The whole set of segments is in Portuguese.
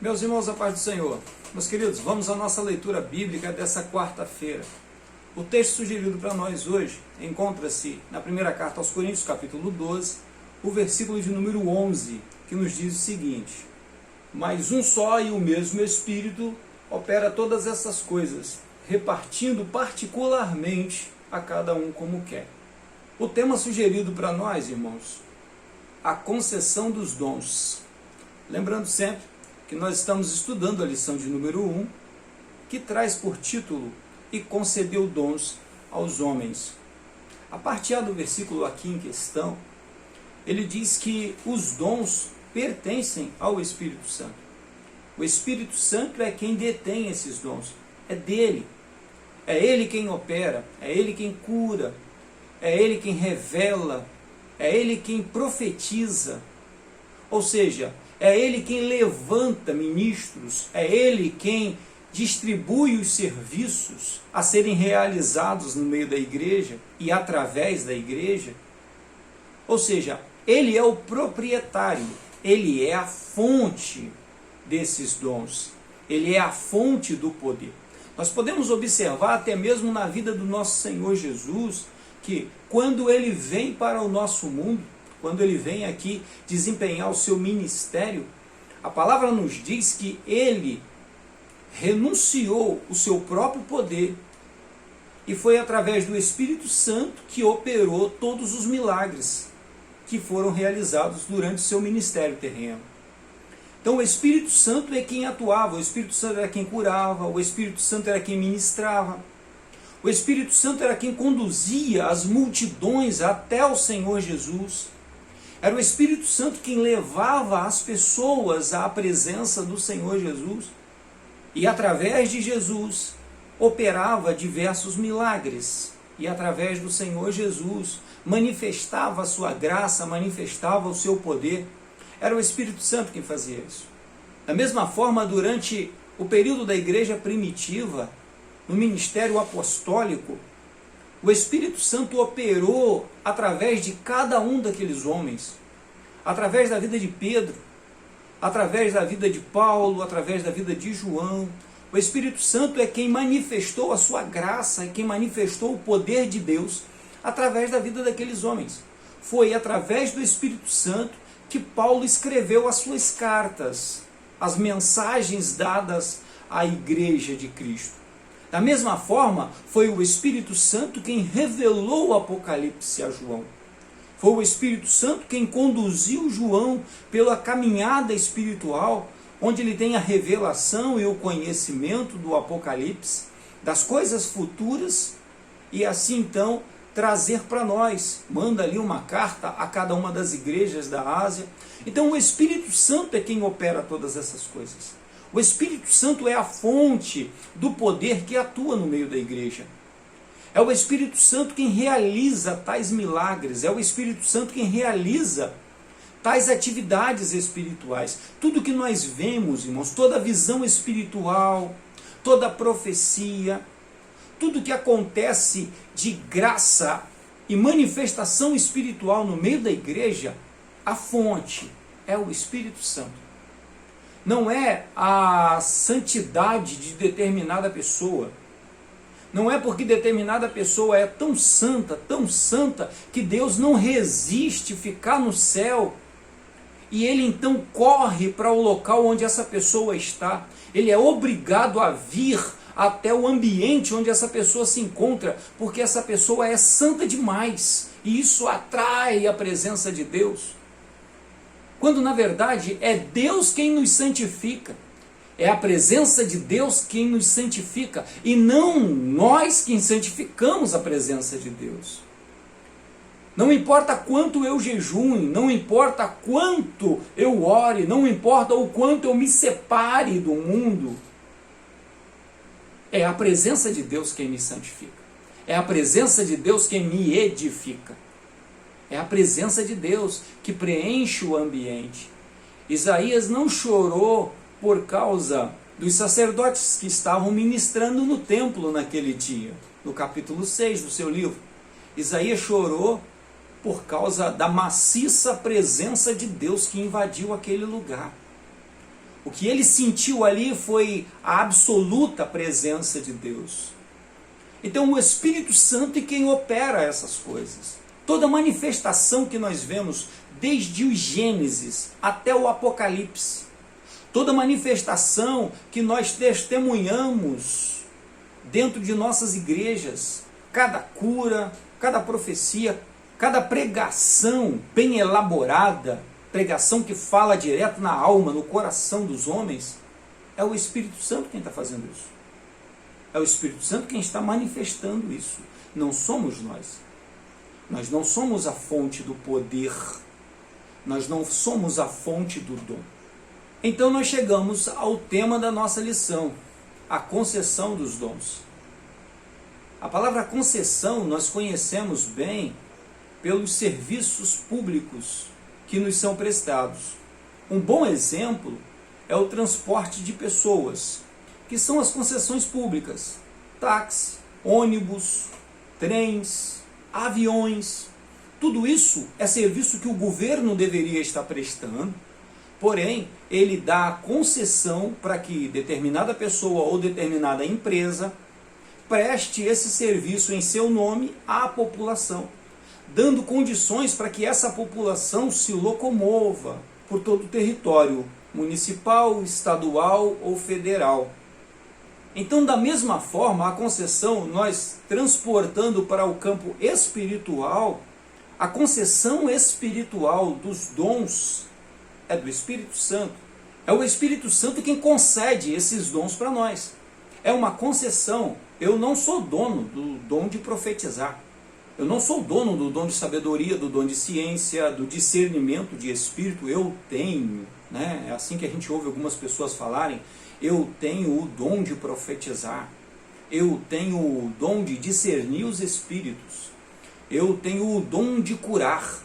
Meus irmãos, a paz do Senhor. Meus queridos, vamos à nossa leitura bíblica dessa quarta-feira. O texto sugerido para nós hoje encontra-se na primeira carta aos Coríntios, capítulo 12, o versículo de número 11, que nos diz o seguinte: mas um só e o mesmo Espírito opera todas essas coisas, repartindo particularmente a cada um como quer. O tema sugerido para nós, irmãos, a concessão dos dons. Lembrando sempre que nós estamos estudando a lição de número 1, que traz por título "E concedeu dons aos homens". A partir do versículo aqui em questão, ele diz que os dons pertencem ao Espírito Santo. O Espírito Santo é quem detém esses dons, é dele. É ele quem opera, é ele quem cura, é ele quem revela, é ele quem profetiza. Ou seja, é ele quem levanta ministros, é ele quem distribui os serviços a serem realizados no meio da igreja e através da igreja. Ou seja, ele é o proprietário, ele é a fonte desses dons, ele é a fonte do poder. Nós podemos observar até mesmo na vida do nosso Senhor Jesus, que quando ele vem para o nosso mundo, quando ele vem aqui desempenhar o seu ministério, a palavra nos diz que ele renunciou o seu próprio poder e foi através do Espírito Santo que operou todos os milagres que foram realizados durante o seu ministério terreno. Então o Espírito Santo é quem atuava, o Espírito Santo era quem curava, o Espírito Santo era quem ministrava, o Espírito Santo era quem conduzia as multidões até o Senhor Jesus. Era o Espírito Santo quem levava as pessoas à presença do Senhor Jesus e através de Jesus operava diversos milagres e através do Senhor Jesus manifestava a sua graça, manifestava o seu poder. Era o Espírito Santo quem fazia isso. Da mesma forma, durante o período da igreja primitiva, no ministério apostólico, o Espírito Santo operou através de cada um daqueles homens, através da vida de Pedro, através da vida de Paulo, através da vida de João. O Espírito Santo é quem manifestou a sua graça, é quem manifestou o poder de Deus através da vida daqueles homens. Foi através do Espírito Santo que Paulo escreveu as suas cartas, as mensagens dadas à igreja de Cristo. Da mesma forma, foi o Espírito Santo quem revelou o Apocalipse a João. Foi o Espírito Santo quem conduziu João pela caminhada espiritual, onde ele tem a revelação e o conhecimento do Apocalipse, das coisas futuras, e assim então trazer para nós. Manda ali uma carta a cada uma das igrejas da Ásia. Então o Espírito Santo é quem opera todas essas coisas. O Espírito Santo é a fonte do poder que atua no meio da igreja. É o Espírito Santo quem realiza tais milagres. É o Espírito Santo quem realiza tais atividades espirituais. Tudo que nós vemos, irmãos, toda a visão espiritual, toda a profecia, tudo que acontece de graça e manifestação espiritual no meio da igreja, a fonte é o Espírito Santo. Não é a santidade de determinada pessoa. Não é porque determinada pessoa é tão santa, que Deus não resiste ficar no céu e ele então corre para o local onde essa pessoa está. Ele é obrigado a vir até o ambiente onde essa pessoa se encontra, porque essa pessoa é santa demais e isso atrai a presença de Deus. Quando na verdade é Deus quem nos santifica. É a presença de Deus quem nos santifica e não nós quem santificamos a presença de Deus. Não importa quanto eu jejue, não importa quanto eu ore, não importa o quanto eu me separe do mundo, é a presença de Deus quem me santifica. É a presença de Deus quem me edifica. É a presença de Deus que preenche o ambiente. Isaías não chorou por causa dos sacerdotes que estavam ministrando no templo naquele dia. No capítulo 6 do seu livro, Isaías chorou por causa da maciça presença de Deus que invadiu aquele lugar. O que ele sentiu ali foi a absoluta presença de Deus. Então o Espírito Santo é quem opera essas coisas. Toda manifestação que nós vemos, desde o Gênesis até o Apocalipse, toda manifestação que nós testemunhamos dentro de nossas igrejas, cada cura, cada profecia, cada pregação bem elaborada, pregação que fala direto na alma, no coração dos homens, é o Espírito Santo quem está fazendo isso. É o Espírito Santo quem está manifestando isso. Não somos nós. Nós não somos a fonte do poder. Nós não somos a fonte do dom. Então nós chegamos ao tema da nossa lição, a concessão dos dons. A palavra concessão nós conhecemos bem pelos serviços públicos que nos são prestados. Um bom exemplo é o transporte de pessoas, que são as concessões públicas: táxi, ônibus, trens, aviões. Tudo isso é serviço que o governo deveria estar prestando, porém, ele dá a concessão para que determinada pessoa ou determinada empresa preste esse serviço em seu nome à população, dando condições para que essa população se locomova por todo o território municipal, estadual ou federal. Então, da mesma forma, a concessão, nós transportando para o campo espiritual, a concessão espiritual dos dons é do Espírito Santo. É o Espírito Santo quem concede esses dons para nós. É uma concessão. Eu não sou dono do dom de profetizar. Eu não sou dono do dom de sabedoria, do dom de ciência, do discernimento de espírito. Eu tenho, né? É assim que a gente ouve algumas pessoas falarem. Eu tenho o dom de profetizar. Eu tenho o dom de discernir os espíritos. Eu tenho o dom de curar.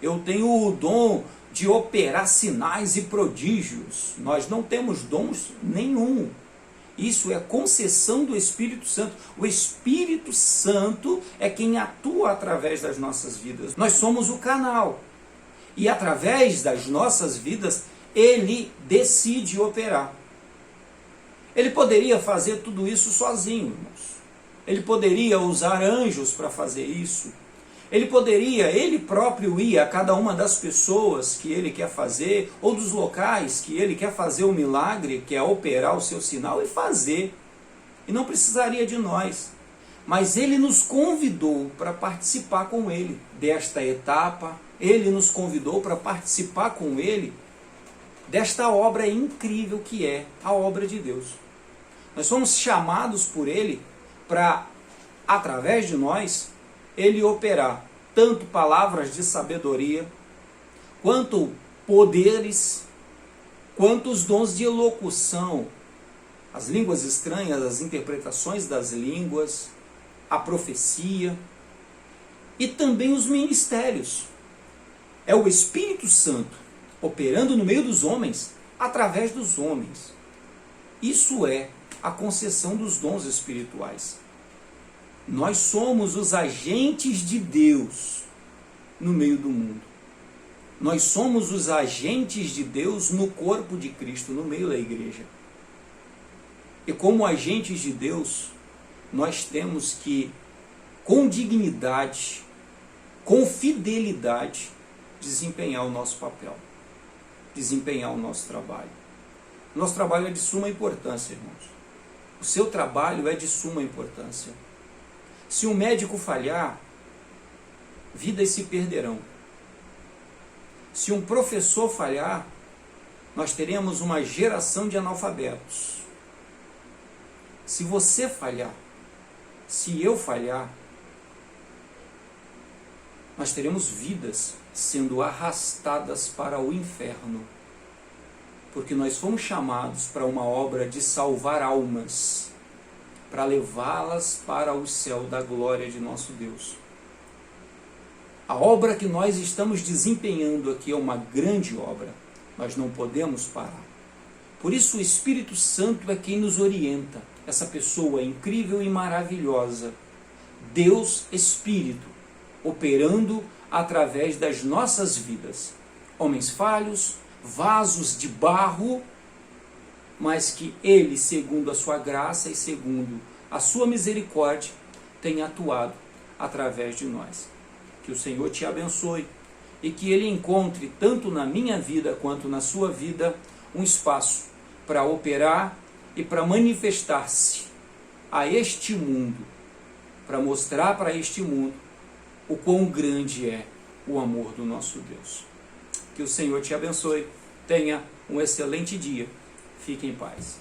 Eu tenho o dom de operar sinais e prodígios. Nós não temos dons nenhum. Isso é concessão do Espírito Santo. O Espírito Santo é quem atua através das nossas vidas. Nós somos o canal. E através das nossas vidas, ele decide operar. Ele poderia fazer tudo isso sozinho, irmãos. Ele poderia usar anjos para fazer isso. Ele poderia, ele próprio ir a cada uma das pessoas que ele quer fazer, ou dos locais que ele quer fazer o milagre, que é operar o seu sinal, e fazer. E não precisaria de nós. Mas ele nos convidou para participar com ele desta etapa. Ele nos convidou para participar com ele desta obra incrível que é a obra de Deus. Nós somos chamados por ele para, através de nós, ele operar tanto palavras de sabedoria, quanto poderes, quanto os dons de elocução, as línguas estranhas, as interpretações das línguas, a profecia e também os ministérios. É o Espírito Santo operando no meio dos homens, através dos homens. Isso é a concessão dos dons espirituais. Nós somos os agentes de Deus no meio do mundo. Nós somos os agentes de Deus no corpo de Cristo, no meio da igreja. E como agentes de Deus, nós temos que, com dignidade, com fidelidade, desempenhar o nosso papel, desempenhar o nosso trabalho. O nosso trabalho é de suma importância, irmãos. O seu trabalho é de suma importância. Se um médico falhar, vidas se perderão. Se um professor falhar, nós teremos uma geração de analfabetos. Se você falhar, se eu falhar, nós teremos vidas sendo arrastadas para o inferno. Porque nós fomos chamados para uma obra de salvar almas, para levá-las para o céu da glória de nosso Deus. A obra que nós estamos desempenhando aqui é uma grande obra. Nós não podemos parar. Por isso o Espírito Santo é quem nos orienta. Essa pessoa incrível e maravilhosa. Deus Espírito, operando através das nossas vidas. Homens falhos, vasos de barro, mas que Ele, segundo a sua graça e segundo a sua misericórdia, tem atuado através de nós. Que o Senhor te abençoe e que Ele encontre, tanto na minha vida quanto na sua vida, um espaço para operar e para manifestar-se a este mundo, para mostrar para este mundo o quão grande é o amor do nosso Deus. Que o Senhor te abençoe, tenha um excelente dia, fique em paz.